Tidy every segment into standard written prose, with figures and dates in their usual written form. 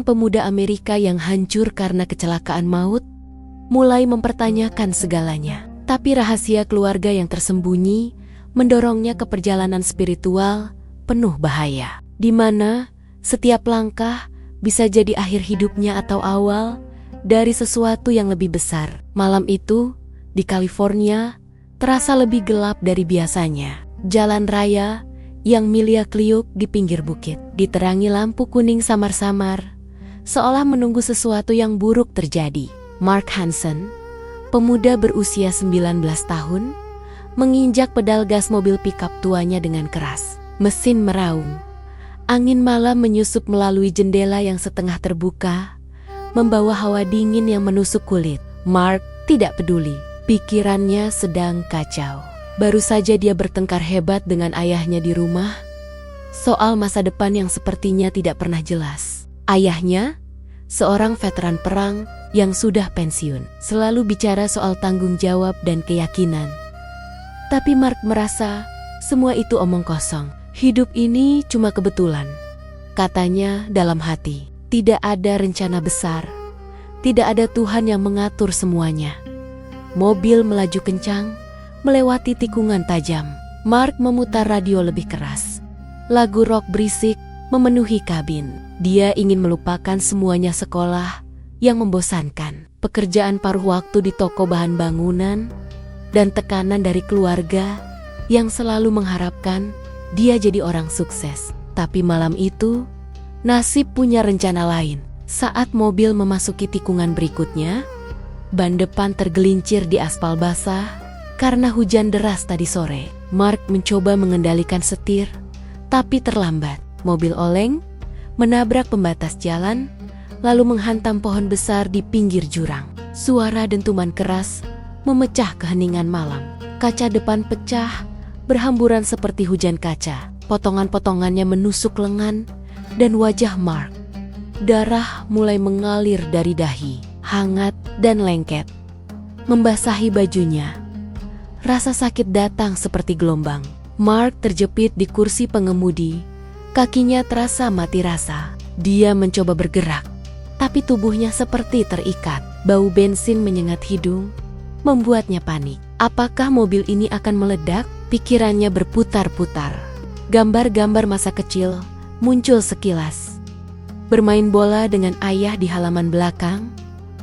pemuda Amerika yang hancur karena kecelakaan maut, mulai mempertanyakan segalanya. Tapi rahasia keluarga yang tersembunyi mendorongnya ke perjalanan spiritual penuh bahaya, di mana setiap langkah bisa jadi akhir hidupnya atau awal dari sesuatu yang lebih besar. Malam itu, di California, terasa lebih gelap dari biasanya. Jalan raya yang miliak-liuk di pinggir bukit diterangi lampu kuning samar-samar, seolah menunggu sesuatu yang buruk terjadi. Mark Hansen, pemuda berusia 19 tahun, menginjak pedal gas mobil pickup tuanya dengan keras. Mesin meraung. Angin malam menyusup melalui jendela yang setengah terbuka, membawa hawa dingin yang menusuk kulit. Mark tidak peduli. Pikirannya sedang kacau. Baru saja dia bertengkar hebat dengan ayahnya di rumah soal masa depan yang sepertinya tidak pernah jelas. Ayahnya, seorang veteran perang yang sudah pensiun, selalu bicara soal tanggung jawab dan keyakinan. Tapi Mark merasa semua itu omong kosong. Hidup ini cuma kebetulan, katanya dalam hati. Tidak ada rencana besar, tidak ada Tuhan yang mengatur semuanya. Mobil melaju kencang, melewati tikungan tajam. Mark memutar radio lebih keras. Lagu rock berisik memenuhi kabin. Dia ingin melupakan semuanya, sekolah yang membosankan, pekerjaan paruh waktu di toko bahan bangunan, dan tekanan dari keluarga yang selalu mengharapkan dia jadi orang sukses. Tapi malam itu, nasib punya rencana lain. Saat mobil memasuki tikungan berikutnya, ban depan tergelincir di aspal basah karena hujan deras tadi sore. Mark mencoba mengendalikan setir, tapi terlambat. Mobil oleng, menabrak pembatas jalan, lalu menghantam pohon besar di pinggir jurang. Suara dentuman keras memecah keheningan malam. Kaca depan pecah, berhamburan seperti hujan kaca. Potongan-potongannya menusuk lengan dan wajah Mark. Darah mulai mengalir dari dahi, hangat dan lengket, membasahi bajunya. Rasa sakit datang seperti gelombang. Mark terjepit di kursi pengemudi, kakinya terasa mati rasa. Dia mencoba bergerak, tapi tubuhnya seperti terikat. Bau bensin menyengat hidung, membuatnya panik. Apakah mobil ini akan meledak? Pikirannya berputar-putar. Gambar-gambar masa kecil muncul sekilas. Bermain bola dengan ayah di halaman belakang,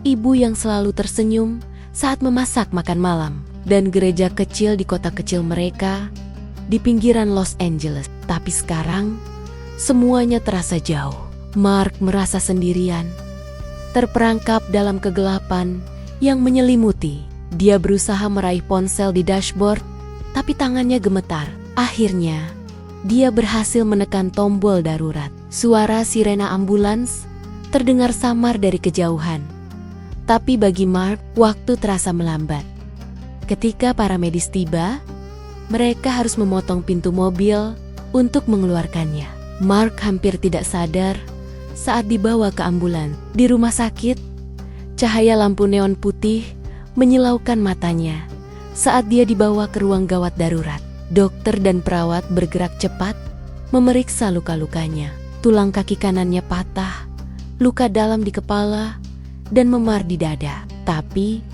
ibu yang selalu tersenyum saat memasak makan malam, dan gereja kecil di kota kecil mereka di pinggiran Los Angeles. Tapi sekarang, semuanya terasa jauh. Mark merasa sendirian, terperangkap dalam kegelapan yang menyelimuti. Dia berusaha meraih ponsel di dashboard, tapi tangannya gemetar. Akhirnya, dia berhasil menekan tombol darurat. Suara sirena ambulans terdengar samar dari kejauhan. Tapi bagi Mark, waktu terasa melambat. Ketika para medis tiba, mereka harus memotong pintu mobil untuk mengeluarkannya. Mark hampir tidak sadar saat dibawa ke ambulans. Di rumah sakit, cahaya lampu neon putih menyilaukan matanya saat dia dibawa ke ruang gawat darurat. Dokter dan perawat bergerak cepat memeriksa luka-lukanya. Tulang kaki kanannya patah, luka dalam di kepala, dan memar di dada. Tapi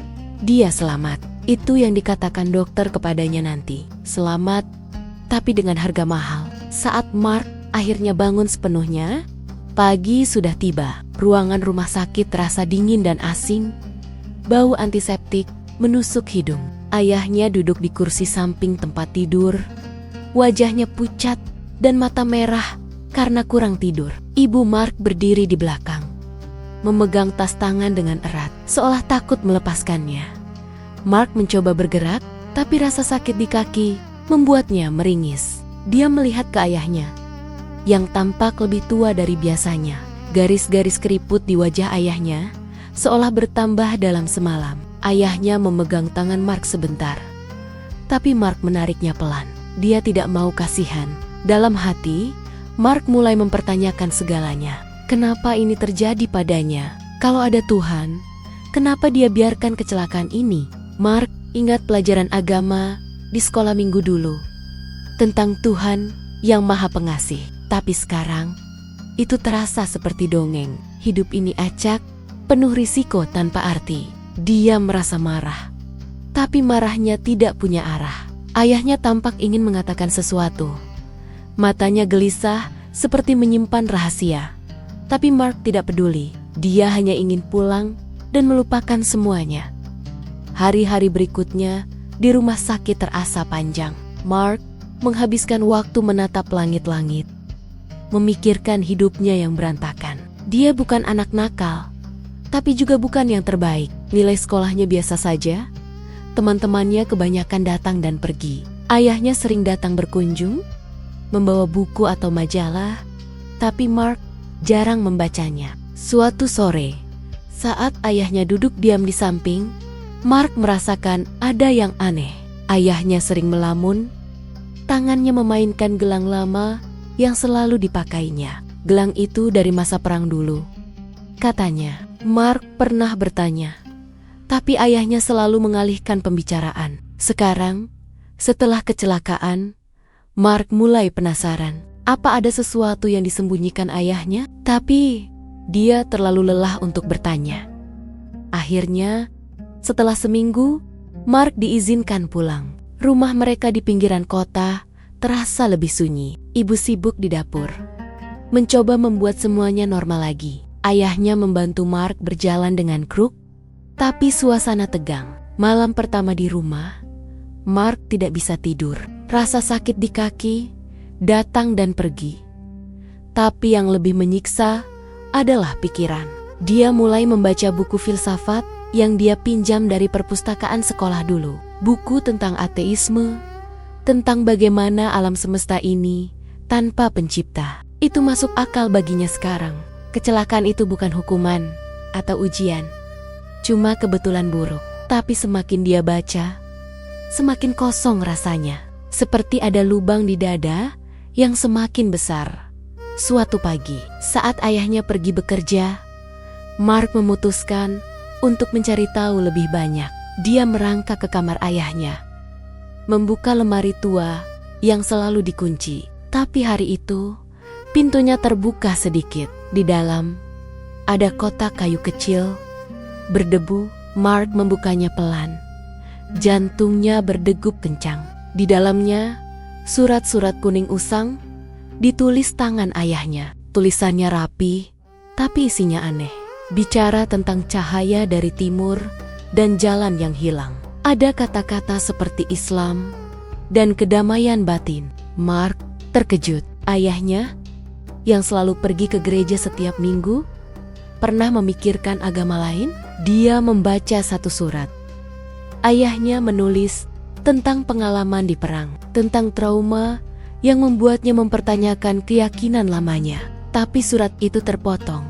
dia selamat. Itu yang dikatakan dokter kepadanya nanti. Selamat, tapi dengan harga mahal. Saat Mark akhirnya bangun sepenuhnya, pagi sudah tiba. Ruangan rumah sakit terasa dingin dan asing. Bau antiseptik menusuk hidung. Ayahnya duduk di kursi samping tempat tidur. Wajahnya pucat dan mata merah karena kurang tidur. Ibu Mark berdiri di belakang, memegang tas tangan dengan erat, seolah takut melepaskannya. Mark mencoba bergerak, tapi rasa sakit di kaki membuatnya meringis. Dia melihat ke ayahnya, yang tampak lebih tua dari biasanya. Garis-garis keriput di wajah ayahnya seolah bertambah dalam semalam. Ayahnya memegang tangan Mark sebentar, tapi Mark menariknya pelan. Dia tidak mau kasihan. Dalam hati, Mark mulai mempertanyakan segalanya. Kenapa ini terjadi padanya? Kalau ada Tuhan, kenapa dia biarkan kecelakaan ini? Mark ingat pelajaran agama di sekolah minggu dulu tentang Tuhan yang Maha Pengasih. Tapi sekarang, itu terasa seperti dongeng. Hidup ini acak, penuh risiko tanpa arti. Dia merasa marah. Tapi marahnya tidak punya arah. Ayahnya tampak ingin mengatakan sesuatu. Matanya gelisah seperti menyimpan rahasia. Tapi Mark tidak peduli. Dia hanya ingin pulang dan melupakan semuanya. Hari-hari berikutnya di rumah sakit terasa panjang. Mark menghabiskan waktu menatap langit-langit, memikirkan hidupnya yang berantakan. Dia bukan anak nakal, tapi juga bukan yang terbaik. Nilai sekolahnya biasa saja. Teman-temannya kebanyakan datang dan pergi. Ayahnya sering datang berkunjung, membawa buku atau majalah, tapi Mark jarang membacanya. Suatu sore, saat ayahnya duduk diam di samping, Mark merasakan ada yang aneh. Ayahnya sering melamun, tangannya memainkan gelang lama yang selalu dipakainya. Gelang itu dari masa perang dulu. Katanya, Mark pernah bertanya, tapi ayahnya selalu mengalihkan pembicaraan. Sekarang, setelah kecelakaan, Mark mulai penasaran. Apa ada sesuatu yang disembunyikan ayahnya? Tapi, dia terlalu lelah untuk bertanya. Akhirnya, setelah seminggu, Mark diizinkan pulang. Rumah mereka di pinggiran kota terasa lebih sunyi. Ibu sibuk di dapur, mencoba membuat semuanya normal lagi. Ayahnya membantu Mark berjalan dengan kruk, tapi suasana tegang. Malam pertama di rumah, Mark tidak bisa tidur. Rasa sakit di kaki datang dan pergi. Tapi yang lebih menyiksa adalah pikiran. Dia mulai membaca buku filsafat yang dia pinjam dari perpustakaan sekolah dulu. Buku tentang ateisme, tentang bagaimana alam semesta ini tanpa pencipta. Itu masuk akal baginya sekarang. Kecelakaan itu bukan hukuman atau ujian, cuma kebetulan buruk. Tapi semakin dia baca, semakin kosong rasanya. Seperti ada lubang di dada yang semakin besar. Suatu pagi, saat ayahnya pergi bekerja, Mark memutuskan untuk mencari tahu lebih banyak. Dia merangkak ke kamar ayahnya, membuka lemari tua yang selalu dikunci. Tapi hari itu, pintunya terbuka sedikit. Di dalam, ada kotak kayu kecil, berdebu. Mark membukanya pelan. Jantungnya berdegup kencang. Di dalamnya, surat-surat kuning usang, ditulis tangan ayahnya. Tulisannya rapi, tapi isinya aneh. Bicara tentang cahaya dari timur dan jalan yang hilang. Ada kata-kata seperti Islam dan kedamaian batin. Mark terkejut. Ayahnya, yang selalu pergi ke gereja setiap minggu, pernah memikirkan agama lain? Dia membaca satu surat. Ayahnya menulis tentang pengalaman di perang, tentang trauma yang membuatnya mempertanyakan keyakinan lamanya. Tapi surat itu terpotong,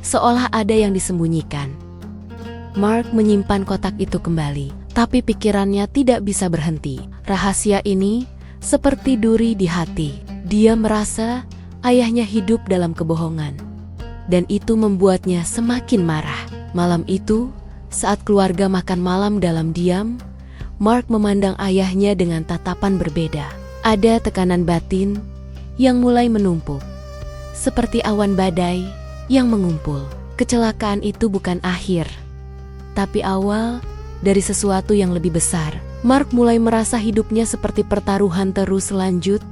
seolah ada yang disembunyikan. Mark menyimpan kotak itu kembali, tapi pikirannya tidak bisa berhenti. Rahasia ini seperti duri di hati. Dia merasa ayahnya hidup dalam kebohongan, dan itu membuatnya semakin marah. Malam itu, saat keluarga makan malam dalam diam, Mark memandang ayahnya dengan tatapan berbeda. Ada tekanan batin yang mulai menumpuk, seperti awan badai yang mengumpul. Kecelakaan itu bukan akhir, tapi awal dari sesuatu yang lebih besar. Mark mulai merasa hidupnya seperti pertaruhan terus lanjut,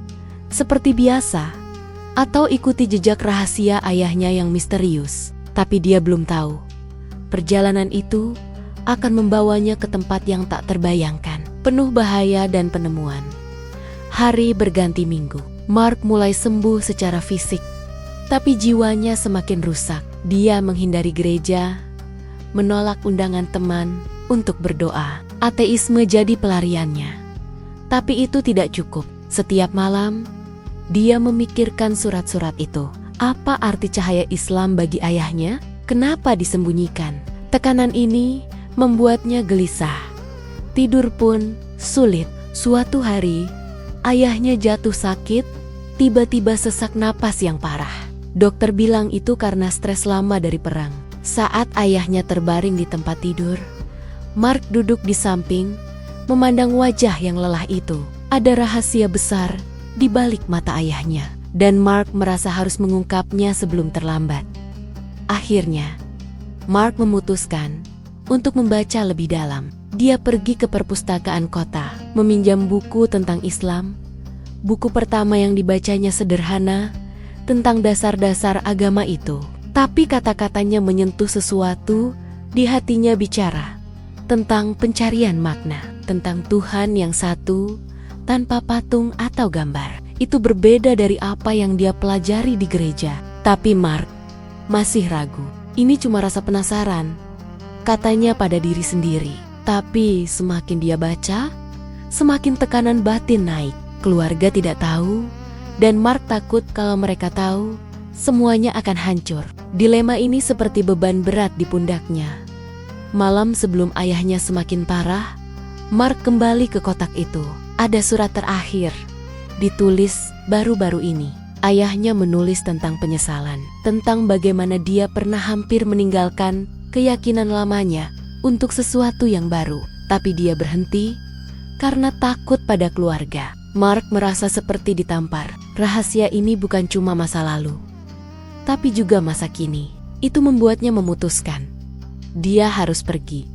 seperti biasa, atau ikuti jejak rahasia ayahnya yang misterius. Tapi dia belum tahu, perjalanan itu akan membawanya ke tempat yang tak terbayangkan, penuh bahaya dan penemuan. Hari berganti minggu. Mark mulai sembuh secara fisik, tapi jiwanya semakin rusak. Dia menghindari gereja, menolak undangan teman untuk berdoa. Ateisme jadi pelariannya. Tapi itu tidak cukup. Setiap malam, dia memikirkan surat-surat itu. Apa arti cahaya Islam bagi ayahnya? Kenapa disembunyikan? Tekanan ini membuatnya gelisah. Tidur pun sulit. Suatu hari, ayahnya jatuh sakit, tiba-tiba sesak napas yang parah. Dokter bilang itu karena stres lama dari perang. Saat ayahnya terbaring di tempat tidur, Mark duduk di samping, memandang wajah yang lelah itu. Ada rahasia besar di balik mata ayahnya, dan Mark merasa harus mengungkapnya sebelum terlambat. Akhirnya, Mark memutuskan untuk membaca lebih dalam. Dia pergi ke perpustakaan kota, meminjam buku tentang Islam. Buku pertama yang dibacanya sederhana, tentang dasar-dasar agama itu. Tapi kata-katanya menyentuh sesuatu di hatinya, bicara tentang pencarian makna, tentang Tuhan yang satu, tanpa patung atau gambar. Itu berbeda dari apa yang dia pelajari di gereja. Tapi Mark masih ragu. Ini cuma rasa penasaran, katanya pada diri sendiri. Tapi semakin dia baca, semakin tekanan batin naik. Keluarga tidak tahu, dan Mark takut kalau mereka tahu, semuanya akan hancur. Dilema ini seperti beban berat di pundaknya. Malam sebelum ayahnya semakin parah, Mark kembali ke kotak itu. Ada surat terakhir, ditulis baru-baru ini. Ayahnya menulis tentang penyesalan, tentang bagaimana dia pernah hampir meninggalkan keyakinan lamanya untuk sesuatu yang baru. Tapi dia berhenti karena takut pada keluarga. Mark merasa seperti ditampar. Rahasia ini bukan cuma masa lalu, tapi juga masa kini. Itu membuatnya memutuskan dia harus pergi,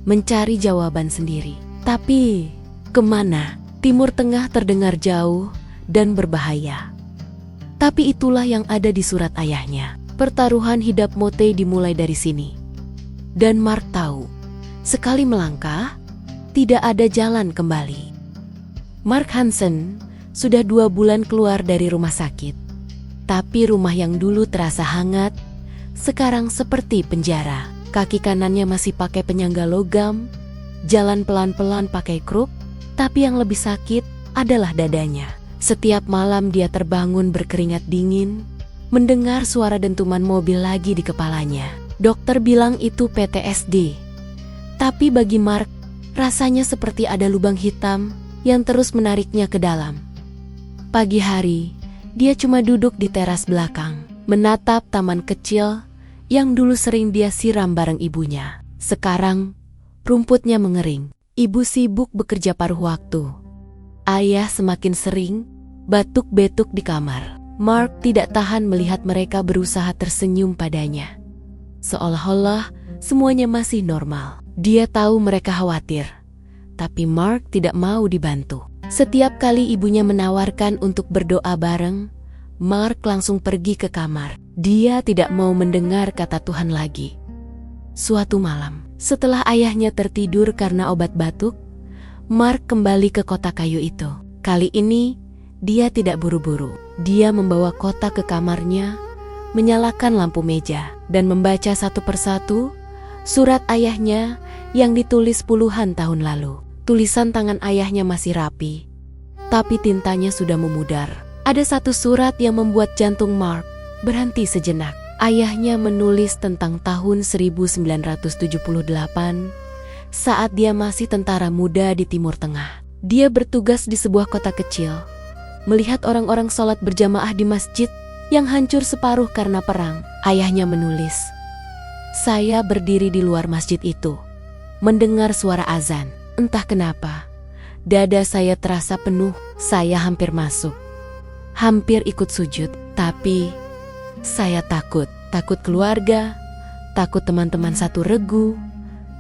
mencari jawaban sendiri. Tapi kemana? Timur Tengah terdengar jauh dan berbahaya. Tapi itulah yang ada di surat ayahnya. Pertaruhan hidup Motei dimulai dari sini. Dan Mark tahu, sekali melangkah, tidak ada jalan kembali. Mark Hansen sudah 2 bulan keluar dari rumah sakit. Tapi rumah yang dulu terasa hangat, sekarang seperti penjara. Kaki kanannya masih pakai penyangga logam, jalan pelan-pelan pakai kruk, tapi yang lebih sakit adalah dadanya. Setiap malam dia terbangun berkeringat dingin, mendengar suara dentuman mobil lagi di kepalanya. Dokter bilang itu PTSD. Tapi bagi Mark, rasanya seperti ada lubang hitam yang terus menariknya ke dalam. Pagi hari, dia cuma duduk di teras belakang, menatap taman kecil yang dulu sering dia siram bareng ibunya. Sekarang, rumputnya mengering. Ibu sibuk bekerja paruh waktu. Ayah semakin sering batuk-betuk di kamar. Mark tidak tahan melihat mereka berusaha tersenyum padanya, seolah-olah semuanya masih normal. Dia tahu mereka khawatir, tapi Mark tidak mau dibantu. Setiap kali ibunya menawarkan untuk berdoa bareng, Mark langsung pergi ke kamar. Dia tidak mau mendengar kata Tuhan lagi. Suatu malam, setelah ayahnya tertidur karena obat batuk, Mark kembali ke kotak kayu itu. Kali ini, dia tidak buru-buru. Dia membawa kotak ke kamarnya, menyalakan lampu meja, dan membaca satu persatu surat ayahnya yang ditulis puluhan tahun lalu. Tulisan tangan ayahnya masih rapi, tapi tintanya sudah memudar. Ada satu surat yang membuat jantung Mark berhenti sejenak. Ayahnya menulis tentang tahun 1978, saat dia masih tentara muda di Timur Tengah. Dia bertugas di sebuah kota kecil, melihat orang-orang sholat berjamaah di masjid yang hancur separuh karena perang. Ayahnya menulis, "Saya berdiri di luar masjid itu, mendengar suara azan. Entah kenapa, dada saya terasa penuh. Saya hampir masuk, hampir ikut sujud, tapi saya takut keluarga, takut teman-teman satu regu,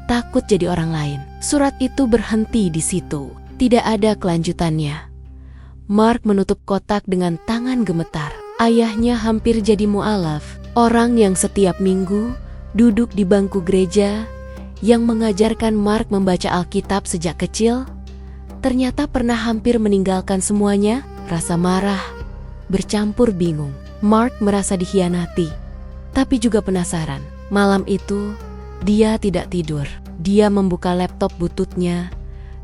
takut jadi orang lain." Surat itu berhenti di situ. Tidak ada kelanjutannya. Mark menutup kotak dengan tangan gemetar. Ayahnya hampir jadi mu'alaf, orang yang setiap minggu duduk di bangku gereja, yang mengajarkan Mark membaca Alkitab sejak kecil, ternyata pernah hampir meninggalkan semuanya. Rasa marah bercampur bingung. Mark merasa dikhianati, tapi juga penasaran. Malam itu, dia tidak tidur. Dia membuka laptop bututnya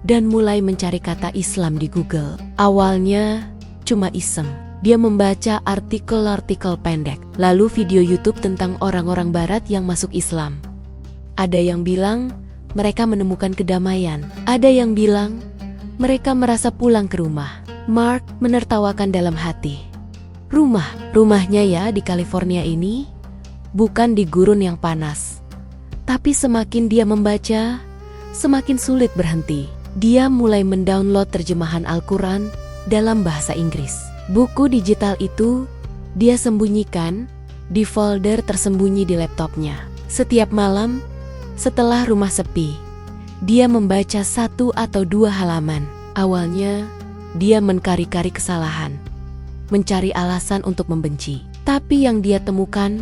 dan mulai mencari kata Islam di Google. Awalnya cuma iseng. Dia membaca artikel-artikel pendek, lalu video YouTube tentang orang-orang barat yang masuk Islam. Ada yang bilang mereka menemukan kedamaian. Ada yang bilang mereka merasa pulang ke rumah. Mark menertawakan dalam hati. Rumahnya ya di California ini, bukan di gurun yang panas. Tapi semakin dia membaca, semakin sulit berhenti. Dia mulai mendownload terjemahan Al-Quran dalam bahasa Inggris. Buku digital itu dia sembunyikan di folder tersembunyi di laptopnya. Setiap malam, setelah rumah sepi, dia membaca 1 atau 2 halaman. Awalnya, dia menkari-kari kesalahan, mencari alasan untuk membenci. Tapi yang dia temukan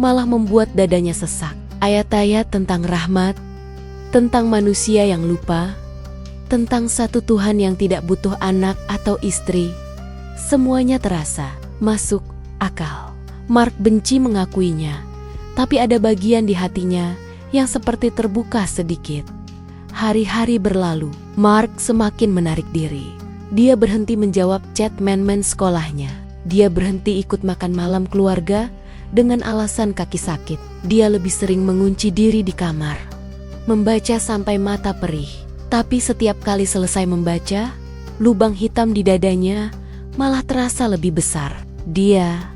malah membuat dadanya sesak. Ayat-ayat tentang rahmat, tentang manusia yang lupa, tentang satu Tuhan yang tidak butuh anak atau istri. Semuanya terasa masuk akal. Mark benci mengakuinya, tapi ada bagian di hatinya yang seperti terbuka sedikit. Hari-hari berlalu, Mark semakin menarik diri. Dia berhenti menjawab chat man-man sekolahnya. Dia berhenti ikut makan malam keluarga dengan alasan kaki sakit. Dia lebih sering mengunci diri di kamar, membaca sampai mata perih. Tapi setiap kali selesai membaca, lubang hitam di dadanya malah terasa lebih besar. Dia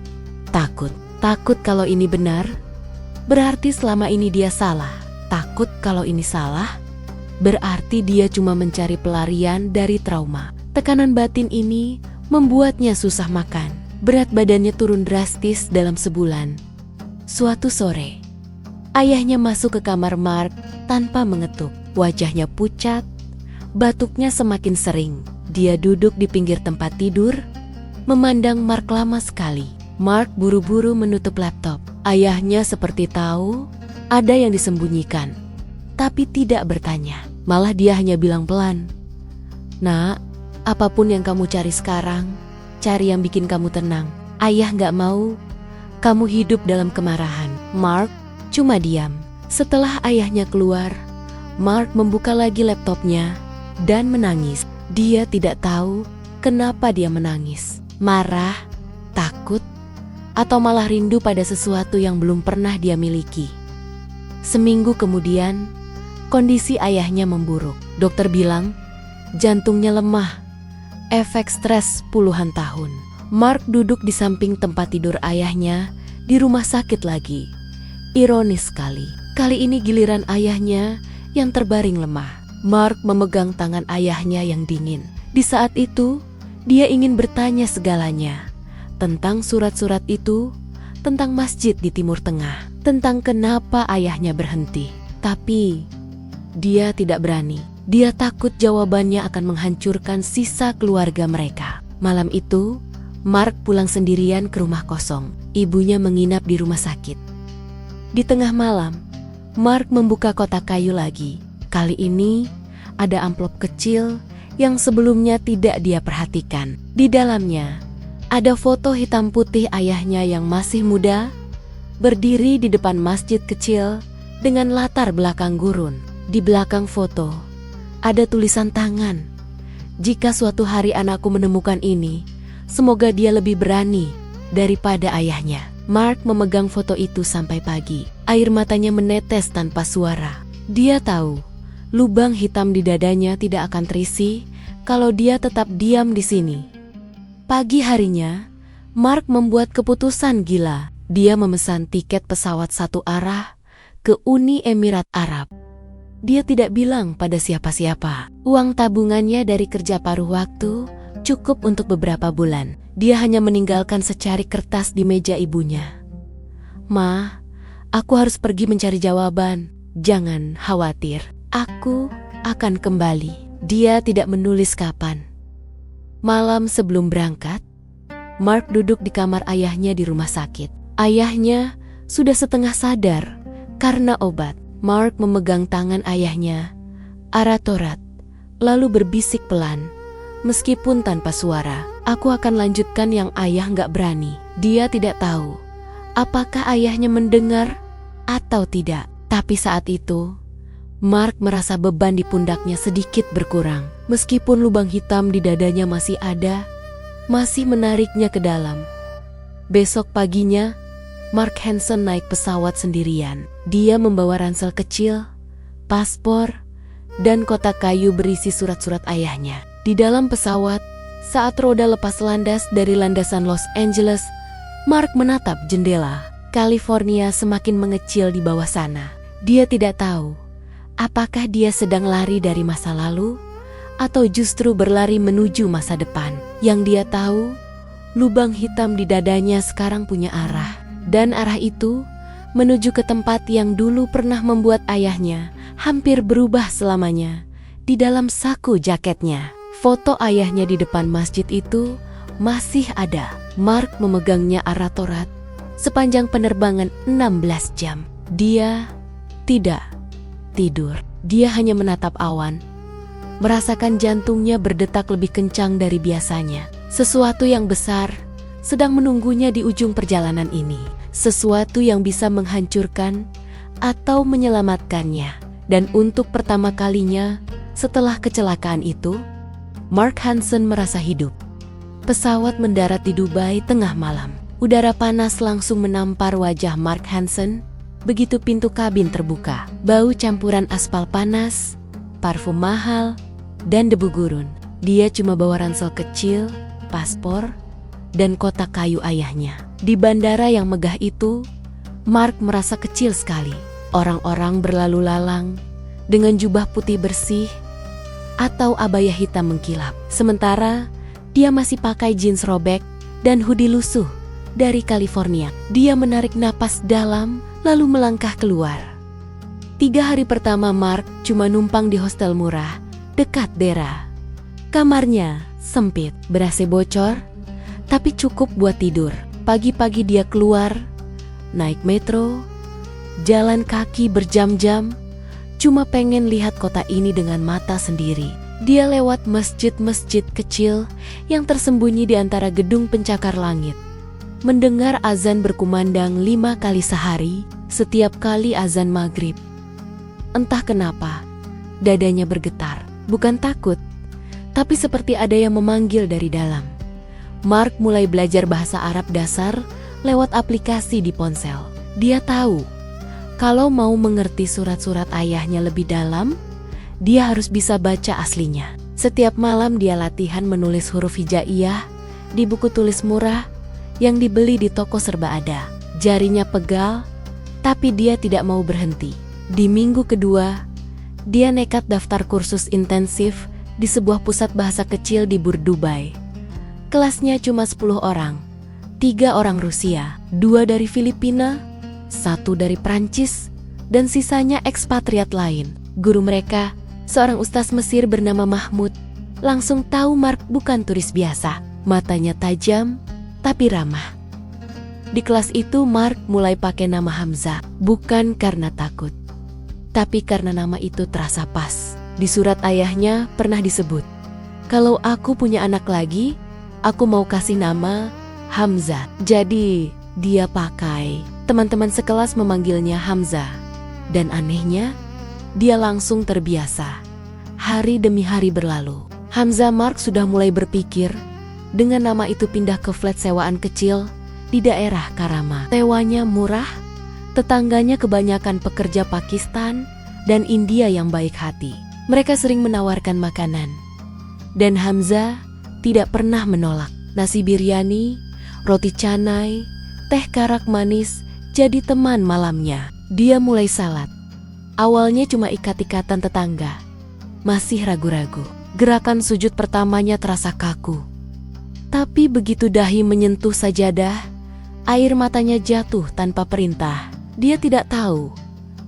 takut. Takut kalau ini benar, berarti selama ini dia salah. Takut kalau ini salah, berarti dia cuma mencari pelarian dari trauma. Tekanan batin ini membuatnya susah makan. Berat badannya turun drastis dalam sebulan. Suatu sore, ayahnya masuk ke kamar Mark tanpa mengetuk. Wajahnya pucat, batuknya semakin sering. Dia duduk di pinggir tempat tidur, memandang Mark lama sekali. Mark buru-buru menutup laptop. Ayahnya seperti tahu ada yang disembunyikan, tapi tidak bertanya. Malah dia hanya bilang pelan, "Nak, apapun yang kamu cari sekarang, cari yang bikin kamu tenang. Ayah gak mau kamu hidup dalam kemarahan." Mark cuma diam. Setelah ayahnya keluar, Mark membuka lagi laptopnya dan menangis. Dia tidak tahu kenapa dia menangis. Marah, takut, atau malah rindu pada sesuatu yang belum pernah dia miliki. Seminggu kemudian, kondisi ayahnya memburuk. Dokter bilang, jantungnya lemah, efek stres puluhan tahun. Mark duduk di samping tempat tidur ayahnya di rumah sakit lagi. Ironis sekali, kali ini giliran ayahnya yang terbaring lemah. Mark memegang tangan ayahnya yang dingin. Di saat itu, dia ingin bertanya segalanya. Tentang surat-surat itu, tentang masjid di Timur Tengah, tentang kenapa ayahnya berhenti. Tapi, dia tidak berani. Dia takut jawabannya akan menghancurkan sisa keluarga mereka. Malam itu, Mark pulang sendirian ke rumah kosong. Ibunya menginap di rumah sakit. Di tengah malam, Mark membuka kotak kayu lagi. Kali ini, ada amplop kecil yang sebelumnya tidak dia perhatikan. Di dalamnya, ada foto hitam putih ayahnya yang masih muda, berdiri di depan masjid kecil dengan latar belakang gurun. Di belakang foto, ada tulisan tangan. "Jika suatu hari anakku menemukan ini, semoga dia lebih berani daripada ayahnya." Mark memegang foto itu sampai pagi. Air matanya menetes tanpa suara. Dia tahu, lubang hitam di dadanya tidak akan terisi kalau dia tetap diam di sini. Pagi harinya, Mark membuat keputusan gila. Dia memesan tiket pesawat satu arah ke Uni Emirat Arab. Dia tidak bilang pada siapa-siapa. Uang tabungannya dari kerja paruh waktu cukup untuk beberapa bulan. Dia hanya meninggalkan secari kertas di meja ibunya. "Ma, aku harus pergi mencari jawaban. Jangan khawatir, aku akan kembali." Dia tidak menulis kapan. Malam sebelum berangkat, Mark duduk di kamar ayahnya di rumah sakit. Ayahnya sudah setengah sadar karena obat. Mark memegang tangan ayahnya, arat-orat, lalu berbisik pelan, meskipun tanpa suara, "Aku akan lanjutkan yang ayah nggak berani." Dia tidak tahu apakah ayahnya mendengar atau tidak. Tapi saat itu, Mark merasa beban di pundaknya sedikit berkurang. Meskipun lubang hitam di dadanya masih ada, masih menariknya ke dalam. Besok paginya, Mark Hansen naik pesawat sendirian. Dia membawa ransel kecil, paspor, dan kotak kayu berisi surat-surat ayahnya. Di dalam pesawat, saat roda lepas landas dari landasan Los Angeles, Mark menatap jendela. California semakin mengecil di bawah sana. Dia tidak tahu apakah dia sedang lari dari masa lalu atau justru berlari menuju masa depan. Yang dia tahu, lubang hitam di dadanya sekarang punya arah. Dan arah itu menuju ke tempat yang dulu pernah membuat ayahnya hampir berubah selamanya, di dalam saku jaketnya. Foto ayahnya di depan masjid itu masih ada. Mark memegangnya erat-erat sepanjang penerbangan 16 jam. Dia tidak tidur. Dia hanya menatap awan, merasakan jantungnya berdetak lebih kencang dari biasanya. Sesuatu yang besar sedang menunggunya di ujung perjalanan ini. Sesuatu yang bisa menghancurkan atau menyelamatkannya. Dan untuk pertama kalinya setelah kecelakaan itu, Mark Hansen merasa hidup. Pesawat mendarat di Dubai tengah malam. Udara panas langsung menampar wajah Mark Hansen begitu pintu kabin terbuka. Bau campuran aspal panas, parfum mahal, dan debu gurun. Dia cuma bawa ransel kecil, paspor, dan kotak kayu ayahnya. Di bandara yang megah itu, Mark merasa kecil sekali. Orang-orang berlalu lalang dengan jubah putih bersih atau abaya hitam mengkilap. Sementara dia masih pakai jeans robek dan hoodie lusuh dari California. Dia menarik napas dalam lalu melangkah keluar. 3 hari pertama Mark cuma numpang di hostel murah dekat daerah. Kamarnya sempit, ber-AC bocor, tapi cukup buat tidur. Pagi-pagi dia keluar, naik metro, jalan kaki berjam-jam, cuma pengen lihat kota ini dengan mata sendiri. Dia lewat masjid-masjid kecil yang tersembunyi di antara gedung pencakar langit. Mendengar azan berkumandang 5 kali sehari, setiap kali azan maghrib. Entah kenapa, dadanya bergetar. Bukan takut, tapi seperti ada yang memanggil dari dalam. Mark mulai belajar bahasa Arab dasar lewat aplikasi di ponsel. Dia tahu, kalau mau mengerti surat-surat ayahnya lebih dalam, dia harus bisa baca aslinya. Setiap malam dia latihan menulis huruf hijaiyah di buku tulis murah yang dibeli di toko serba ada. Jarinya pegal, tapi dia tidak mau berhenti. Di minggu kedua, dia nekat daftar kursus intensif di sebuah pusat bahasa kecil di Bur Dubai. Kelasnya cuma 10 orang, 3 orang Rusia, 2 dari Filipina, 1 dari Prancis, dan sisanya ekspatriat lain. Guru mereka, seorang ustaz Mesir bernama Mahmud, langsung tahu Mark bukan turis biasa. Matanya tajam, tapi ramah. Di kelas itu Mark mulai pakai nama Hamzah, bukan karena takut, tapi karena nama itu terasa pas. Di surat ayahnya pernah disebut, kalau aku punya anak lagi, aku mau kasih nama Hamzah. Jadi dia pakai. Teman-teman sekelas memanggilnya Hamzah. Dan anehnya, dia langsung terbiasa. Hari demi hari berlalu. Hamzah Mark sudah mulai berpikir dengan nama itu pindah ke flat sewaan kecil di daerah Karama. Sewanya murah, tetangganya kebanyakan pekerja Pakistan dan India yang baik hati. Mereka sering menawarkan makanan. Dan Hamzah tidak pernah menolak. Nasi biryani, roti canai, teh karak manis jadi teman malamnya. Dia mulai salat. Awalnya cuma ikat-ikatan tetangga. Masih ragu-ragu. Gerakan sujud pertamanya terasa kaku. Tapi begitu dahi menyentuh sajadah, air matanya jatuh tanpa perintah. Dia tidak tahu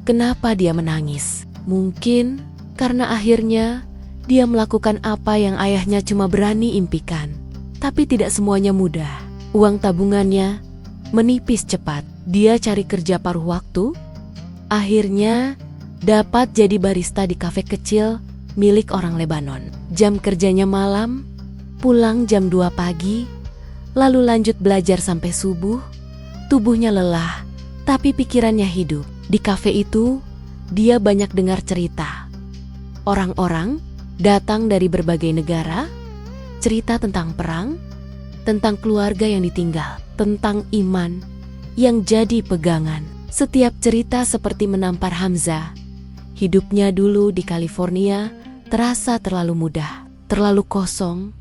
kenapa dia menangis. Mungkin karena akhirnya dia melakukan apa yang ayahnya cuma berani impikan. Tapi tidak semuanya mudah. Uang tabungannya menipis cepat. Dia cari kerja paruh waktu. Akhirnya dapat jadi barista di kafe kecil milik orang Lebanon. Jam kerjanya malam, pulang jam 2 pagi, lalu lanjut belajar sampai subuh. Tubuhnya lelah, tapi pikirannya hidup. Di kafe itu, dia banyak dengar cerita. Orang-orang datang dari berbagai negara, cerita tentang perang, tentang keluarga yang ditinggal, tentang iman yang jadi pegangan. Setiap cerita seperti menampar Hamzah. Hidupnya dulu di California terasa terlalu mudah, terlalu kosong.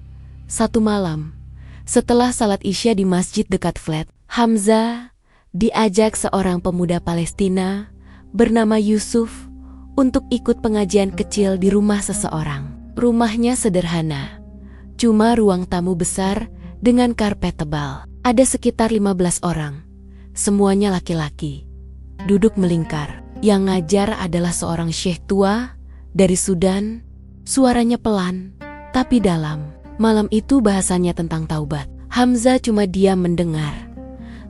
Satu malam, setelah salat Isya di masjid dekat flat, Hamzah diajak seorang pemuda Palestina bernama Yusuf untuk ikut pengajian kecil di rumah seseorang. Rumahnya sederhana, cuma ruang tamu besar dengan karpet tebal. Ada sekitar 15 orang, semuanya laki-laki. Duduk melingkar. Yang ngajar adalah seorang syekh tua dari Sudan. Suaranya pelan, tapi dalam. Malam itu bahasanya tentang taubat. Hamzah cuma diam mendengar.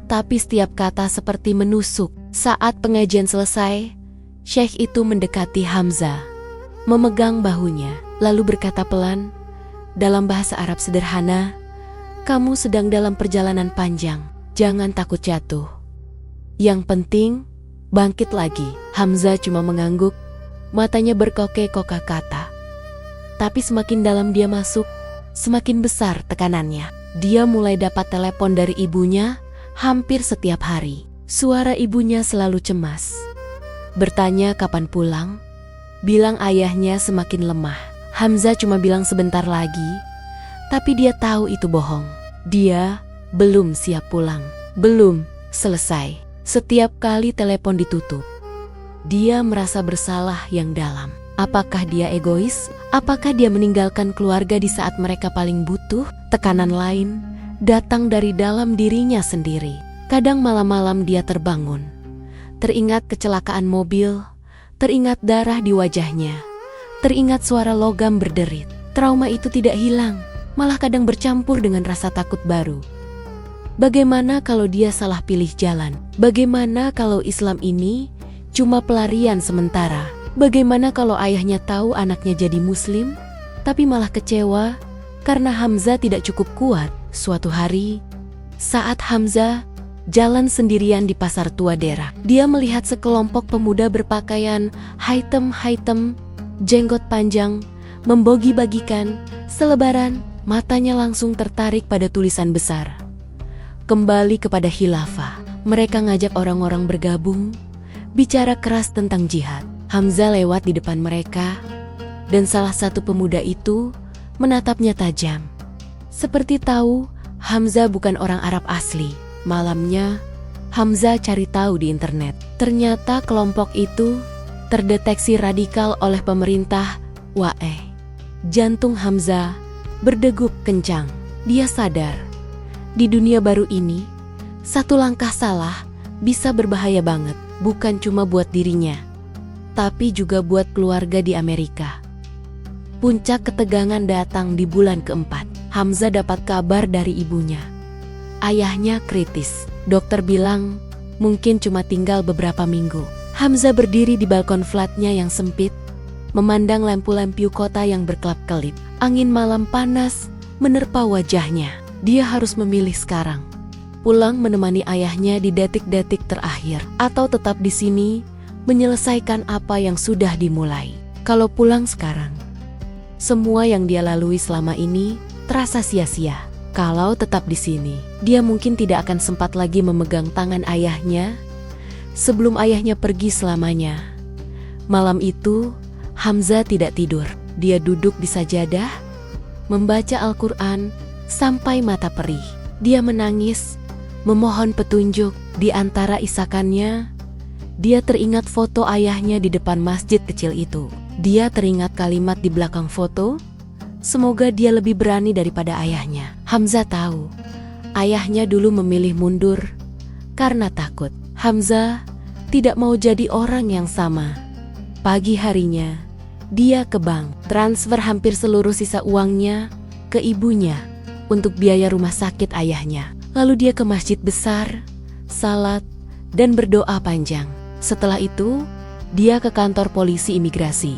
Tapi setiap kata seperti menusuk. Saat pengajian selesai, syekh itu mendekati Hamzah, memegang bahunya, lalu berkata pelan, dalam bahasa Arab sederhana, "Kamu sedang dalam perjalanan panjang, jangan takut jatuh. Yang penting, bangkit lagi." Hamzah cuma mengangguk, matanya berkokek-kokak kata. Tapi semakin dalam dia masuk, semakin besar tekanannya. Dia mulai dapat telepon dari ibunya hampir setiap hari. Suara ibunya selalu cemas. Bertanya kapan pulang, bilang ayahnya semakin lemah. Hamzah cuma bilang sebentar lagi, tapi dia tahu itu bohong. Dia belum siap pulang. Belum selesai. Setiap kali telepon ditutup, dia merasa bersalah yang dalam. Apakah dia egois? Apakah dia meninggalkan keluarga di saat mereka paling butuh? Tekanan lain datang dari dalam dirinya sendiri. Kadang malam-malam dia terbangun, teringat kecelakaan mobil, teringat darah di wajahnya, teringat suara logam berderit. Trauma itu tidak hilang, malah kadang bercampur dengan rasa takut baru. Bagaimana kalau dia salah pilih jalan? Bagaimana kalau Islam ini cuma pelarian sementara? Bagaimana kalau ayahnya tahu anaknya jadi muslim, tapi malah kecewa karena Hamzah tidak cukup kuat? Suatu hari, saat Hamzah jalan sendirian di pasar tua daerah, dia melihat sekelompok pemuda berpakaian hitam, jenggot panjang, membagi-bagikan selebaran. Matanya langsung tertarik pada tulisan besar, "Kembali kepada khilafah." Mereka ngajak orang-orang bergabung, bicara keras tentang jihad. Hamzah lewat di depan mereka, dan salah satu pemuda itu menatapnya tajam. Seperti tahu Hamzah bukan orang Arab asli. Malamnya, Hamzah cari tahu di internet. Ternyata kelompok itu terdeteksi radikal oleh pemerintah WAE. Jantung Hamzah berdegup kencang. Dia sadar, di dunia baru ini, satu langkah salah bisa berbahaya banget. Bukan cuma buat dirinya, tapi juga buat keluarga di Amerika. Puncak ketegangan datang di bulan keempat. Hamzah dapat kabar dari ibunya. Ayahnya kritis. Dokter bilang mungkin cuma tinggal beberapa minggu. Hamzah berdiri di balkon flatnya yang sempit, memandang lampu-lampu kota yang berkelap-kelip. Angin malam panas menerpa wajahnya. Dia harus memilih sekarang. Pulang menemani ayahnya di detik-detik terakhir, atau tetap di sini menyelesaikan apa yang sudah dimulai. Kalau pulang sekarang, semua yang dia lalui selama ini terasa sia-sia. Kalau tetap di sini, dia mungkin tidak akan sempat lagi memegang tangan ayahnya sebelum ayahnya pergi selamanya. Malam itu, Hamzah tidak tidur. Dia duduk di sajadah, membaca Al-Quran sampai mata perih. Dia menangis, memohon petunjuk. Di antara isakannya, dia teringat foto ayahnya di depan masjid kecil itu. Dia teringat kalimat di belakang foto, "Semoga dia lebih berani daripada ayahnya." Hamzah tahu, ayahnya dulu memilih mundur karena takut. Hamzah tidak mau jadi orang yang sama. Pagi harinya, dia ke bank, transfer hampir seluruh sisa uangnya ke ibunya untuk biaya rumah sakit ayahnya. Lalu dia ke masjid besar, salat, dan berdoa panjang. Setelah itu, dia ke kantor polisi imigrasi,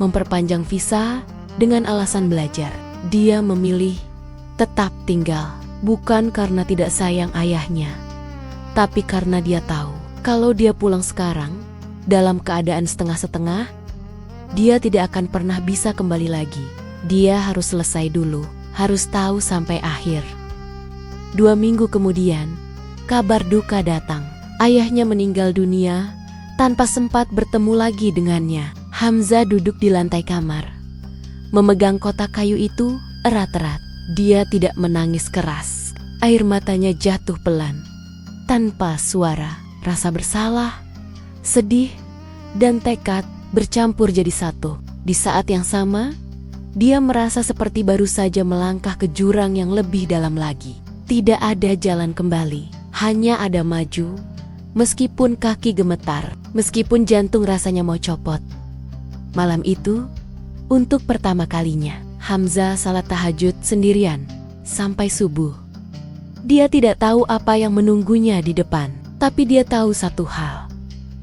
memperpanjang visa dengan alasan belajar. Dia memilih tetap tinggal, bukan karena tidak sayang ayahnya, tapi karena dia tahu kalau dia pulang sekarang dalam keadaan setengah-setengah, dia tidak akan pernah bisa kembali lagi. Dia harus selesai dulu, harus tahu sampai akhir. 2 minggu kemudian, kabar duka datang. Ayahnya meninggal dunia tanpa sempat bertemu lagi dengannya. Hamzah duduk di lantai kamar, memegang kotak kayu itu erat-erat. Dia tidak menangis keras. Air matanya jatuh pelan, tanpa suara. Rasa bersalah, sedih, dan tekad bercampur jadi satu. Di saat yang sama, dia merasa seperti baru saja melangkah ke jurang yang lebih dalam lagi. Tidak ada jalan kembali, Hanya ada maju, meskipun kaki gemetar, meskipun jantung rasanya mau copot. Malam itu, untuk pertama kalinya, Hamzah salat tahajud sendirian sampai subuh. Dia tidak tahu apa yang menunggunya di depan, tapi dia tahu satu hal.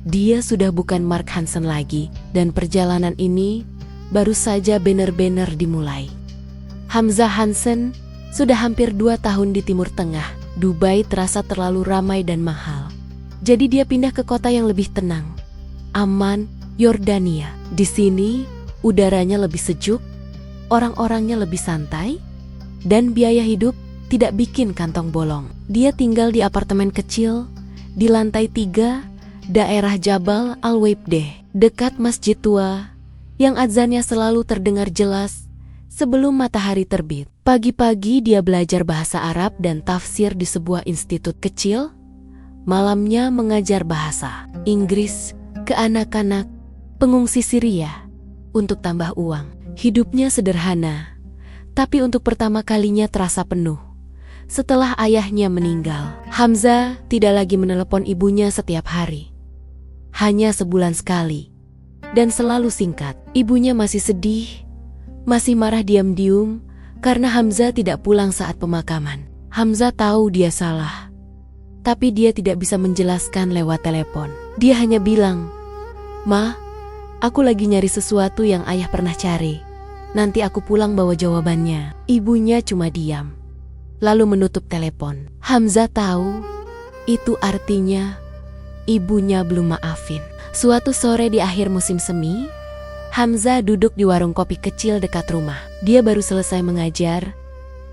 Dia sudah bukan Mark Hansen lagi, dan perjalanan ini baru saja benar-benar dimulai. Hamzah Hansen sudah hampir 2 tahun di Timur Tengah. Dubai terasa terlalu ramai dan mahal. Jadi dia pindah ke kota yang lebih tenang, Amman, Yordania. Di sini, udaranya lebih sejuk, orang-orangnya lebih santai, dan biaya hidup tidak bikin kantong bolong. Dia tinggal di apartemen kecil di lantai 3, daerah Jabal Al-Weibdeh, dekat masjid tua yang azannya selalu terdengar jelas sebelum matahari terbit. Pagi-pagi dia belajar bahasa Arab dan tafsir di sebuah institut kecil. Malamnya mengajar bahasa Inggris ke anak-anak pengungsi Syria untuk tambah uang. Hidupnya sederhana, tapi untuk pertama kalinya terasa penuh. Setelah ayahnya meninggal, Hamzah tidak lagi menelepon ibunya setiap hari. Hanya sebulan sekali, dan selalu singkat. Ibunya masih sedih, masih marah diam-diam karena Hamzah tidak pulang saat pemakaman. Hamzah tahu dia salah, tapi dia tidak bisa menjelaskan lewat telepon. Dia hanya bilang, "Ma, aku lagi nyari sesuatu yang ayah pernah cari. Nanti aku pulang bawa jawabannya." Ibunya cuma diam, lalu menutup telepon. Hamzah tahu itu artinya ibunya belum maafin. Suatu sore di akhir musim semi, Hamzah duduk di warung kopi kecil dekat rumah. Dia baru selesai mengajar,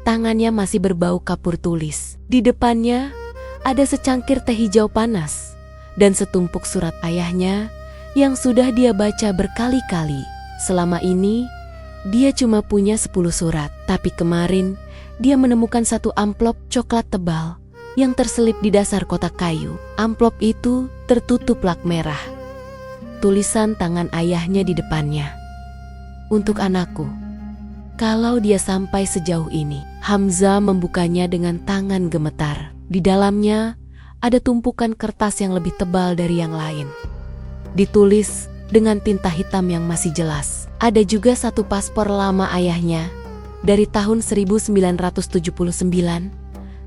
tangannya masih berbau kapur tulis. Di depannya ada secangkir teh hijau panas dan setumpuk surat ayahnya yang sudah dia baca berkali-kali. Selama ini, dia cuma punya 10 surat, tapi kemarin dia menemukan satu amplop coklat tebal yang terselip di dasar kotak kayu. Amplop itu tertutup lak merah. Tulisan tangan ayahnya di depannya. "Untuk anakku." Kalau dia sampai sejauh ini, Hamzah membukanya dengan tangan gemetar. Di dalamnya ada tumpukan kertas yang lebih tebal dari yang lain. Ditulis dengan tinta hitam yang masih jelas. Ada juga satu paspor lama ayahnya dari tahun 1979,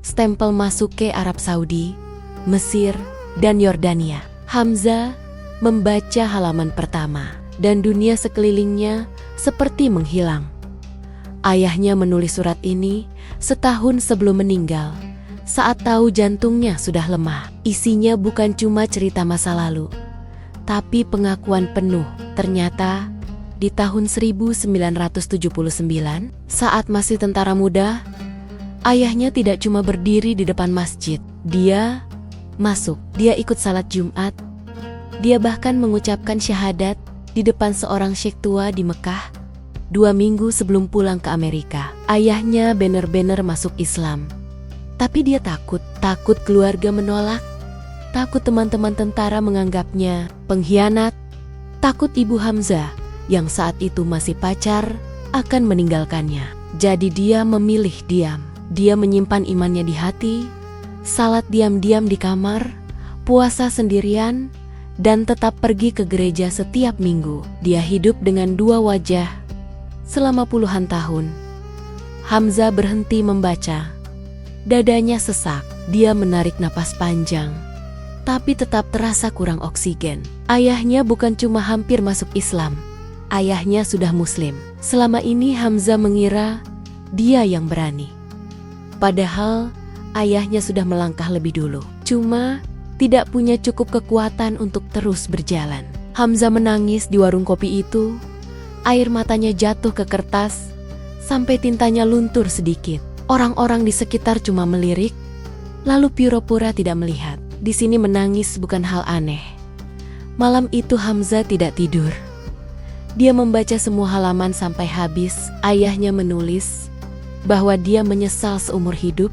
stempel masuk ke Arab Saudi, Mesir, dan Yordania. Hamzah membaca halaman pertama, dan dunia sekelilingnya seperti menghilang. Ayahnya menulis surat ini setahun sebelum meninggal, saat tahu jantungnya sudah lemah. Isinya bukan cuma cerita masa lalu, tapi pengakuan penuh. Ternyata, di tahun 1979, saat masih tentara muda, ayahnya tidak cuma berdiri di depan masjid. Dia masuk, dia ikut salat Jumat. Dia bahkan mengucapkan syahadat di depan seorang syekh tua di Mekah 2 minggu sebelum pulang ke Amerika. Ayahnya benar-benar masuk Islam. Tapi dia takut keluarga menolak, takut teman-teman tentara menganggapnya pengkhianat, takut ibu Hamzah yang saat itu masih pacar akan meninggalkannya. Jadi dia memilih diam. Dia menyimpan imannya di hati, salat diam-diam di kamar, puasa sendirian, dan tetap pergi ke gereja setiap minggu. Dia hidup dengan 2 wajah selama puluhan tahun. Hamzah berhenti membaca. Dadanya sesak. Dia menarik napas panjang, tapi tetap terasa kurang oksigen. Ayahnya bukan cuma hampir masuk Islam. Ayahnya sudah Muslim. Selama ini Hamzah mengira dia yang berani. Padahal ayahnya sudah melangkah lebih dulu. Cuma tidak punya cukup kekuatan untuk terus berjalan. Hamzah menangis di warung kopi itu. Air matanya jatuh ke kertas sampai tintanya luntur sedikit. Orang-orang di sekitar cuma melirik, lalu pura-pura tidak melihat. Di sini menangis bukan hal aneh. Malam itu Hamzah tidak tidur. Dia membaca semua halaman sampai habis. Ayahnya menulis bahwa dia menyesal seumur hidup